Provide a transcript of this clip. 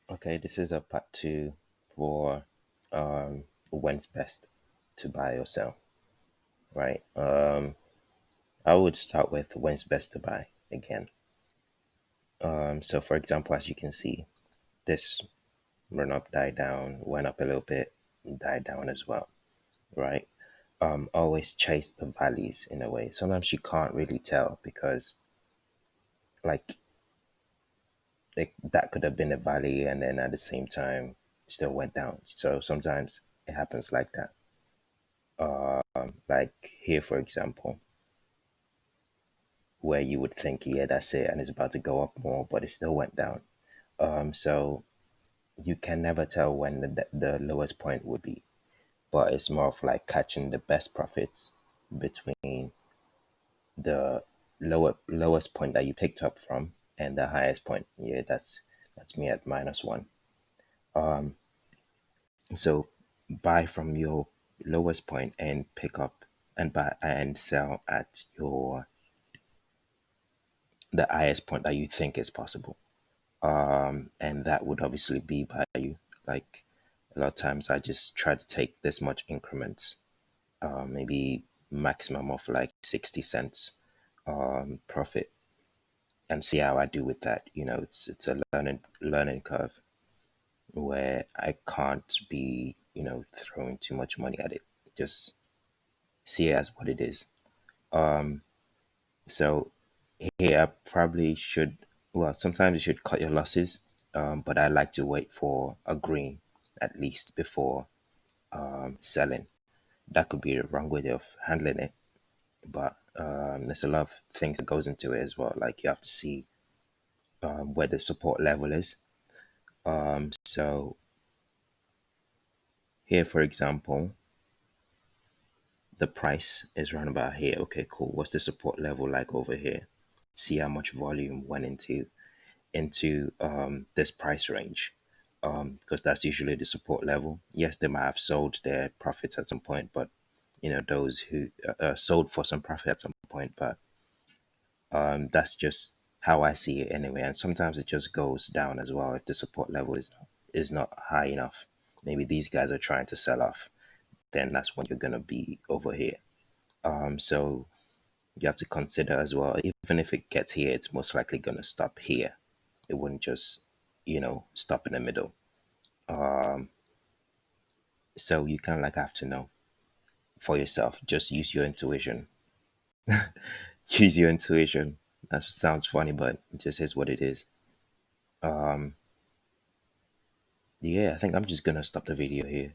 Okay, this is a part two for when's best to buy or sell, right? I would start with when's best to buy again. So for example, as you can see, this run up, died down, went up a little bit, died down as well, right? Always chase the valleys in a way. Sometimes you can't really tell because like that could have been a valley and then at the same time still went down. So sometimes it happens like that. Like here, for example, where you would think, yeah, that's it, and it's about to go up more, but it still went down. So you can never tell when the lowest point would be, but it's more of like catching the best profits between the lowest point that you picked up from and the highest point. Yeah, that's me at -1. Um, so buy from your lowest point and pick up and buy and sell at your the highest point that you think is possible. And that would obviously be by you. Like a lot of times, I just try to take this much increments, maybe maximum of like 60 cents profit, and see how I do with that. It's a learning curve where I can't be throwing too much money at it. Just see it as what it is. Um, so here I probably should. Well, sometimes you should cut your losses, but I like to wait for a green at least before selling. That could be a wrong way of handling it, but there's a lot of things that goes into it as well. Like you have to see where the support level is. So here, for example, the price is around about here. Okay, cool. What's the support level like over here? See how much volume went into this price range, because that's usually the support level. Yes, they might have sold their profits at some point, but those who sold for some profit at some point, but that's just how I see it anyway. And sometimes it just goes down as well if the support level is not high enough. Maybe these guys are trying to sell off, then that's when you're gonna be over here. So you have to consider as well, even if it gets here, it's most likely gonna stop here. It wouldn't just stop in the middle. Um, so you kind of like have to know for yourself. Just use your intuition. Use your intuition. That sounds funny, but it just is what it is. Um, yeah, I think I'm just gonna stop the video here.